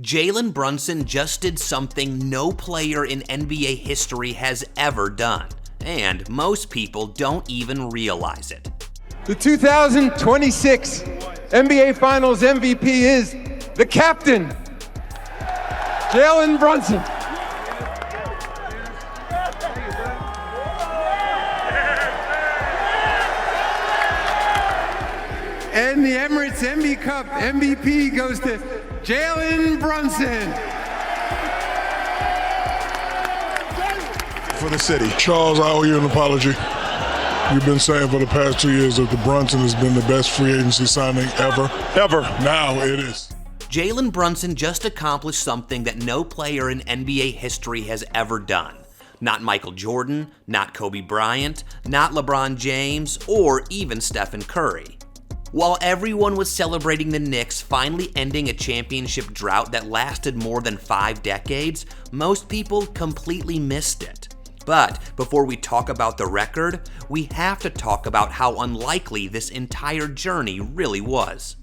Jalen Brunson just did something no player in NBA history has ever done, and most people don't even realize it. The 2026 NBA Finals MVP is the captain, Jalen Brunson. And the Emirates MB Cup MVP goes to Jalen Brunson. For the city. Charles, I owe you an apology. You've been saying for the past 2 years that the Brunson has been the best free agency signing ever. Ever. Now it is. Jalen Brunson just accomplished something that no player in NBA history has ever done. Not Michael Jordan, not Kobe Bryant, not LeBron James, or even Stephen Curry. While everyone was celebrating the Knicks finally ending a championship drought that lasted more than 5 decades, most people completely missed it. But before we talk about the record, we have to talk about how unlikely this entire journey really was.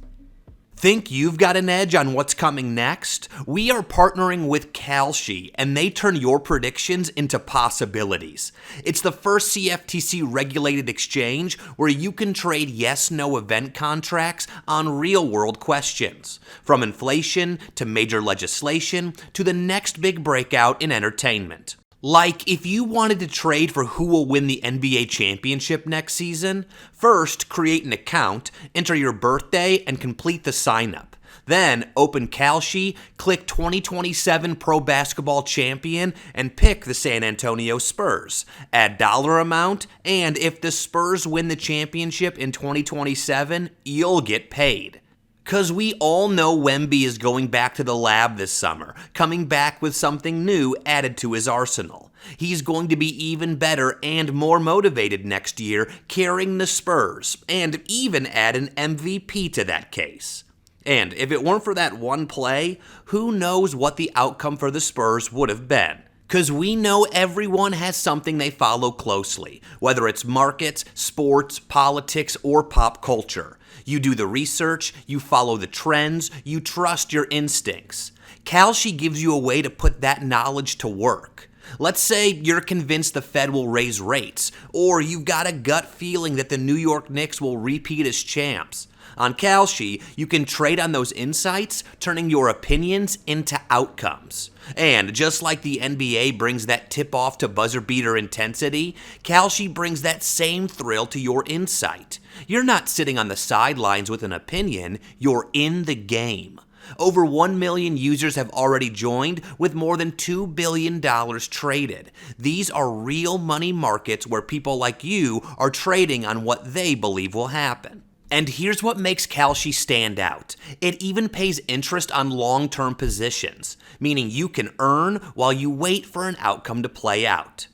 Think you've got an edge on what's coming next? We are partnering with Kalshi, and they turn your predictions into possibilities. It's the first CFTC-regulated exchange where you can trade yes-no event contracts on real-world questions, from inflation to major legislation to the next big breakout in entertainment. Like, if you wanted to trade for who will win the NBA championship next season, first create an account, enter your birthday, and complete the sign-up. Then open Kalshi, click 2027 Pro Basketball Champion, and pick the San Antonio Spurs. Add dollar amount, and if the Spurs win the championship in 2027, you'll get paid. Cause we all know Wemby is going back to the lab this summer, coming back with something new added to his arsenal. He's going to be even better and more motivated next year, carrying the Spurs, and even add an MVP to that case. And if it weren't for that one play, who knows what the outcome for the Spurs would have been. Cause we know everyone has something they follow closely, whether it's markets, sports, politics, or pop culture. You do the research, you follow the trends, you trust your instincts. Kalshi gives you a way to put that knowledge to work. Let's say you're convinced the Fed will raise rates, or you've got a gut feeling that the New York Knicks will repeat as champs. On Kalshi, you can trade on those insights, turning your opinions into outcomes. And just like the NBA brings that tip-off to buzzer-beater intensity, Kalshi brings that same thrill to your insight. You're not sitting on the sidelines with an opinion, you're in the game. Over 1 million users have already joined, with more than $2 billion traded. These are real money markets where people like you are trading on what they believe will happen. And here's what makes Kalshi stand out. It even pays interest on long-term positions, meaning you can earn while you wait for an outcome to play out.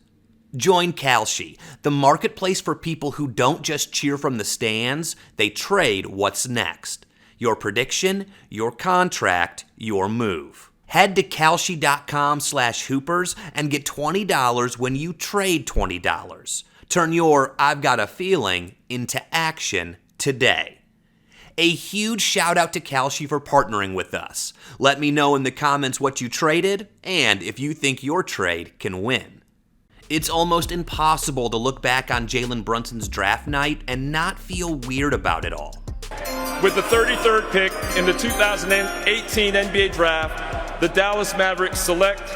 Join Kalshi, the marketplace for people who don't just cheer from the stands, they trade what's next. Your prediction, your contract, your move. Head to kalshi.com/hoopers and get $20 when you trade $20. Turn your "I've got a feeling" into action today. A huge shout out to Kalshi for partnering with us. Let me know in the comments what you traded and if you think your trade can win. It's almost impossible to look back on Jalen Brunson's draft night and not feel weird about it all. With the 33rd pick in the 2018 NBA Draft, the Dallas Mavericks select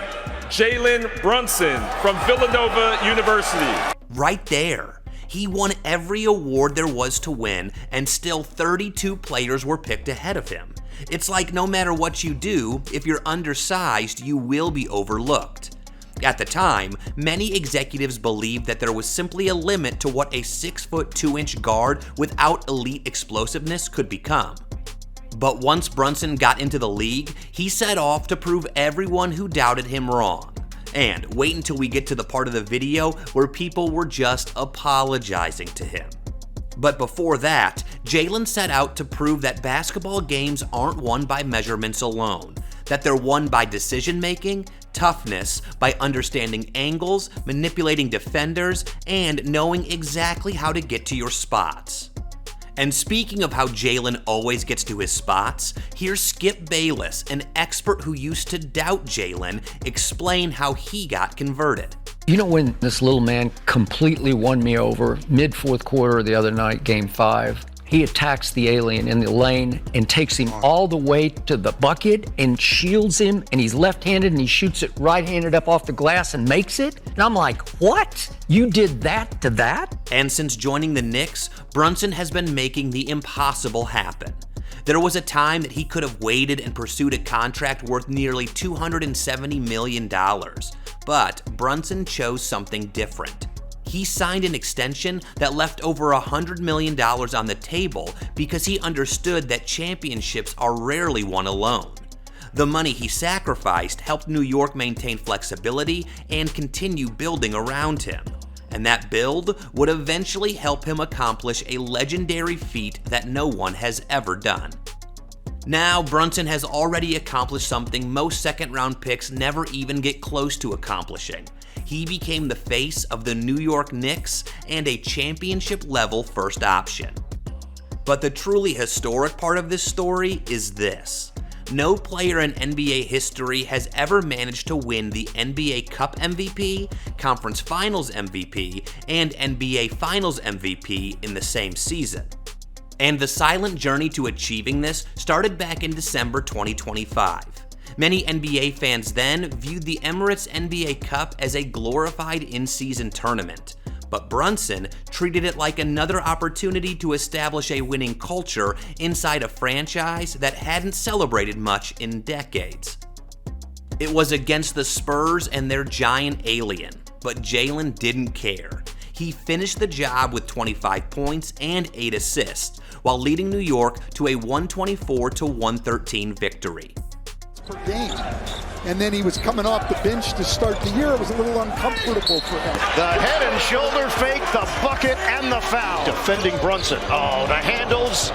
Jalen Brunson from Villanova University. Right there. He won every award there was to win, and still 32 players were picked ahead of him. It's like no matter what you do, if you're undersized, you will be overlooked. At the time, many executives believed that there was simply a limit to what a 6'2" guard without elite explosiveness could become. But once Brunson got into the league, he set off to prove everyone who doubted him wrong. And wait until we get to the part of the video where people were just apologizing to him. But before that, Jalen set out to prove that basketball games aren't won by measurements alone, that they're won by decision-making, toughness, by understanding angles, manipulating defenders, and knowing exactly how to get to your spots. And speaking of how Jalen always gets to his spots, here's Skip Bayless, an expert who used to doubt Jalen, explain how he got converted. You know when this little man completely won me over mid-fourth quarter the other night, game 5? He attacks the alien in the lane and takes him all the way to the bucket and shields him, and he's left-handed and he shoots it right-handed up off the glass and makes it. And I'm like, what? You did that to that? And since joining the Knicks, Brunson has been making the impossible happen. There was a time that he could have waited and pursued a contract worth nearly $270 million, but Brunson chose something different. He signed an extension that left over $100 million on the table because he understood that championships are rarely won alone. The money he sacrificed helped New York maintain flexibility and continue building around him. And that build would eventually help him accomplish a legendary feat that no one has ever done. Now, Brunson has already accomplished something most second-round picks never even get close to accomplishing. He became the face of the New York Knicks and a championship-level first option. But the truly historic part of this story is this. No player in NBA history has ever managed to win the NBA Cup MVP, Conference Finals MVP, and NBA Finals MVP in the same season. And the silent journey to achieving this started back in December 2025. Many NBA fans then viewed the Emirates NBA Cup as a glorified in-season tournament, but Brunson treated it like another opportunity to establish a winning culture inside a franchise that hadn't celebrated much in decades. It was against the Spurs and their giant alien, but Jalen didn't care. He finished the job with 25 points and 8 assists, while leading New York to a 124-113 victory. Per game. And then he was coming off the bench to start the year. It was a little uncomfortable for him. The head and shoulder fake, the bucket, and the foul. Defending Brunson. Oh, the handles,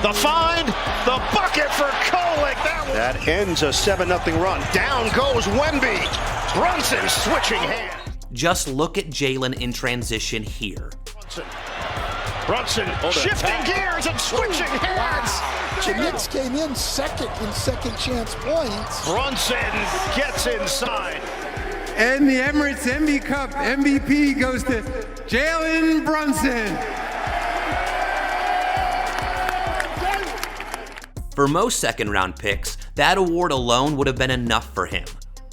the find, the bucket for Kolek. That ends a 7-0 run. Down goes Wemby. Brunson switching hands. Just look at Jalen in transition here. Brunson shifting gears and switching hands. The Knicks came in second chance points. Brunson gets inside. And the Emirates NBA Cup MVP goes to Jalen Brunson. For most second-round picks, that award alone would have been enough for him,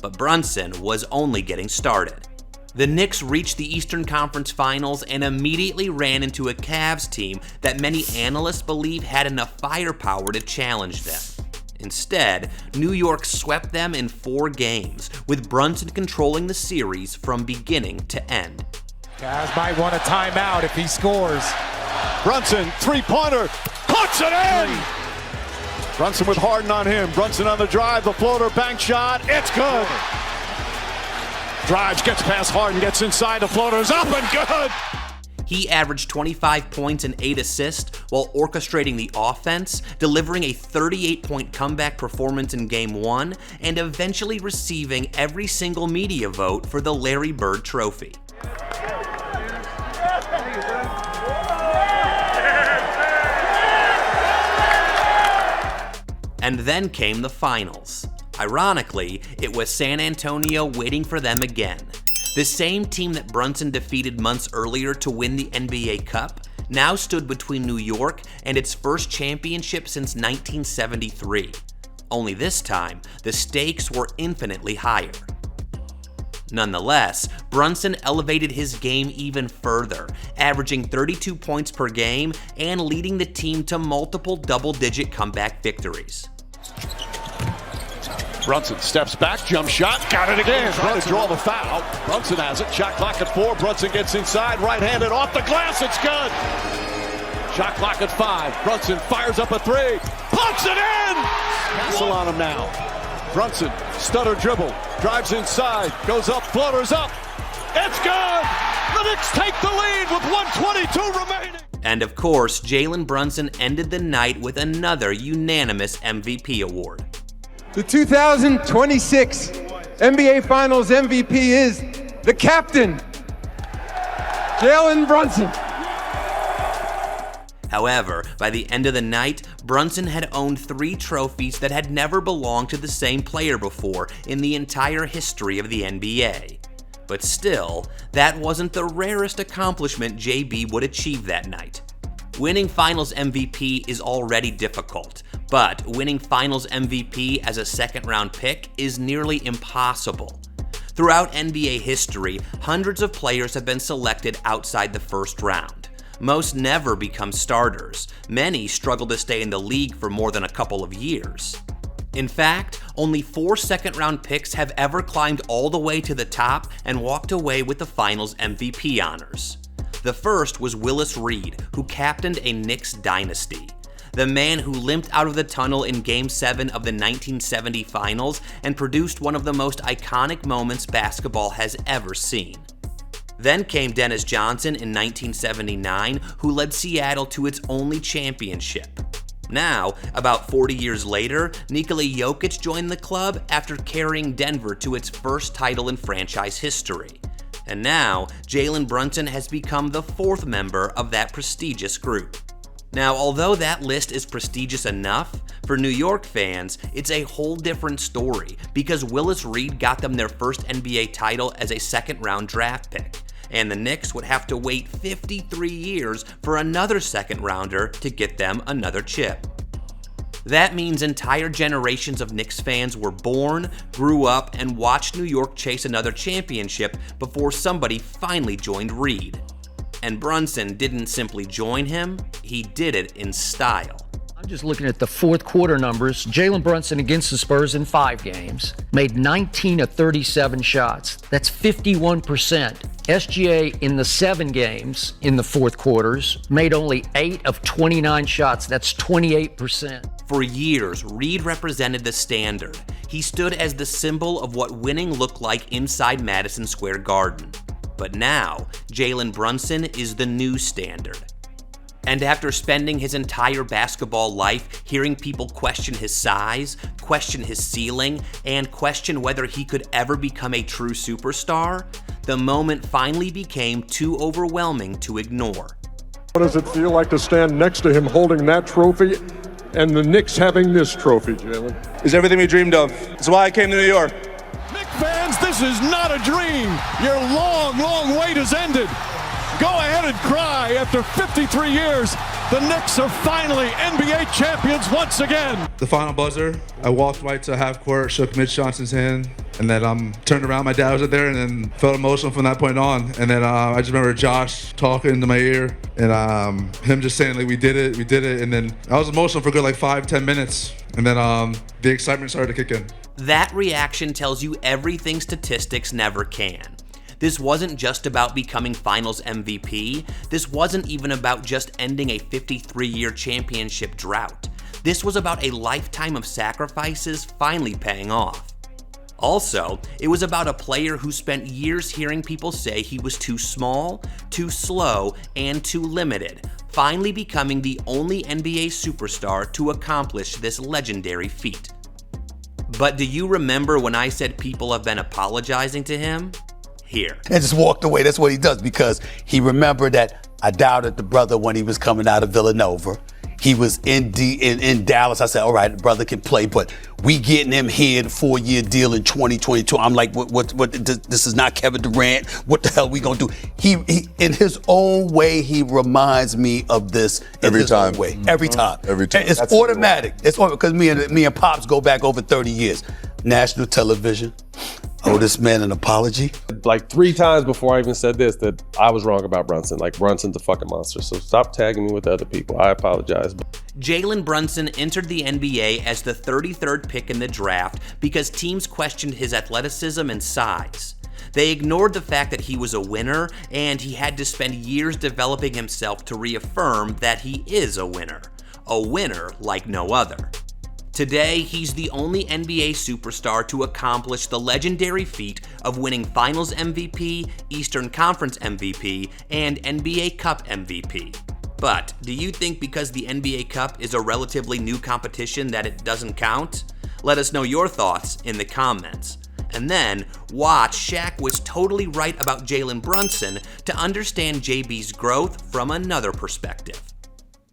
but Brunson was only getting started. The Knicks reached the Eastern Conference Finals and immediately ran into a Cavs team that many analysts believe had enough firepower to challenge them. Instead, New York swept them in 4 games, with Brunson controlling the series from beginning to end. Cavs might want a timeout if he scores. Brunson, three-pointer, puts it in! Brunson with Harden on him. Brunson on the drive, the floater, bank shot, it's good! Drives, gets past Harden, gets inside, the floater's up and good! He averaged 25 points and 8 assists while orchestrating the offense, delivering a 38-point comeback performance in Game 1, and eventually receiving every single media vote for the Larry Bird Trophy. And then came the finals. Ironically, it was San Antonio waiting for them again. The same team that Brunson defeated months earlier to win the NBA Cup now stood between New York and its first championship since 1973. Only this time, the stakes were infinitely higher. Nonetheless, Brunson elevated his game even further, averaging 32 points per game and leading the team to multiple double-digit comeback victories. Brunson steps back, jump shot, got it again. Trying to draw the foul. Brunson has it. Shot clock at 4. Brunson gets inside, right-handed off the glass. It's good. Shot clock at 5. Brunson fires up a 3. Puts it in. Castle on him now. Brunson, stutter dribble, drives inside, goes up, floaters up. It's good. The Knicks take the lead with 1:22 remaining. And of course, Jalen Brunson ended the night with another unanimous MVP award. The 2026 NBA Finals MVP is the captain, Jalen Brunson. However, by the end of the night, Brunson had owned 3 trophies that had never belonged to the same player before in the entire history of the NBA. But still, that wasn't the rarest accomplishment JB would achieve that night. Winning Finals MVP is already difficult, but winning Finals MVP as a second-round pick is nearly impossible. Throughout NBA history, hundreds of players have been selected outside the first round. Most never become starters. Many struggle to stay in the league for more than a couple of years. In fact, only 4 second-round picks have ever climbed all the way to the top and walked away with the Finals MVP honors. The first was Willis Reed, who captained a Knicks dynasty. The man who limped out of the tunnel in Game 7 of the 1970 Finals and produced one of the most iconic moments basketball has ever seen. Then came Dennis Johnson in 1979, who led Seattle to its only championship. Now, about 40 years later, Nikola Jokic joined the club after carrying Denver to its first title in franchise history. And now, Jalen Brunson has become the 4th member of that prestigious group. Now, although that list is prestigious enough, for New York fans, it's a whole different story because Willis Reed got them their first NBA title as a second-round draft pick, and the Knicks would have to wait 53 years for another second-rounder to get them another chip. That means entire generations of Knicks fans were born, grew up, and watched New York chase another championship before somebody finally joined Reed. And Brunson didn't simply join him, he did it in style. I'm just looking at the fourth quarter numbers. Jalen Brunson against the Spurs in 5 games made 19 of 37 shots. That's 51%. SGA in the 7 games in the fourth quarters made only 8 of 29 shots. That's 28%. For years, Reed represented the standard. He stood as the symbol of what winning looked like inside Madison Square Garden. But now, Jalen Brunson is the new standard. And after spending his entire basketball life hearing people question his size, question his ceiling, and question whether he could ever become a true superstar, the moment finally became too overwhelming to ignore. What does it feel like to stand next to him holding that trophy and the Knicks having this trophy, Jalen? It's everything we dreamed of. It's why I came to New York. Knicks fans, this is not a dream. Your long, long wait has ended. Go ahead and cry. After 53 years, the Knicks are finally NBA champions once again. The final buzzer, I walked right to half court, shook Mitch Johnson's hand, and then turned around. My dad was there, and then felt emotional from that point on. And then I just remember Josh talking into my ear, and him just saying, like, we did it. And then I was emotional for a good 5-10 minutes. And then the excitement started to kick in. That reaction tells you everything statistics never can. This wasn't just about becoming Finals MVP. This wasn't even about just ending a 53-year championship drought. This was about a lifetime of sacrifices finally paying off. Also, it was about a player who spent years hearing people say he was too small, too slow, and too limited, finally becoming the only NBA superstar to accomplish this legendary feat. But do you remember when I said people have been apologizing to him? Here. And just walked away. That's what he does, because he remembered that I doubted the brother when he was coming out of Villanova. He was in Dallas. I said, all right, the brother can play, but we getting him here, the 4-year deal in 2022. I'm like, what, this is not Kevin Durant. What the hell we gonna do? He in his own way, he reminds me of this every time. Every time. It's That's automatic. It's because me and Pops go back over 30 years. National television. Owe this man an apology. 3 times before I even said this that I was wrong about Brunson. Brunson's a fucking monster. So stop tagging me with other people. I apologize. Jalen Brunson entered the NBA as the 33rd pick in the draft because teams questioned his athleticism and size. They ignored the fact that he was a winner, and he had to spend years developing himself to reaffirm that he is a winner like no other. Today, he's the only NBA superstar to accomplish the legendary feat of winning Finals MVP, Eastern Conference MVP, and NBA Cup MVP. But do you think because the NBA Cup is a relatively new competition that it doesn't count? Let us know your thoughts in the comments. And then watch Shaq was totally right about Jalen Brunson to understand JB's growth from another perspective.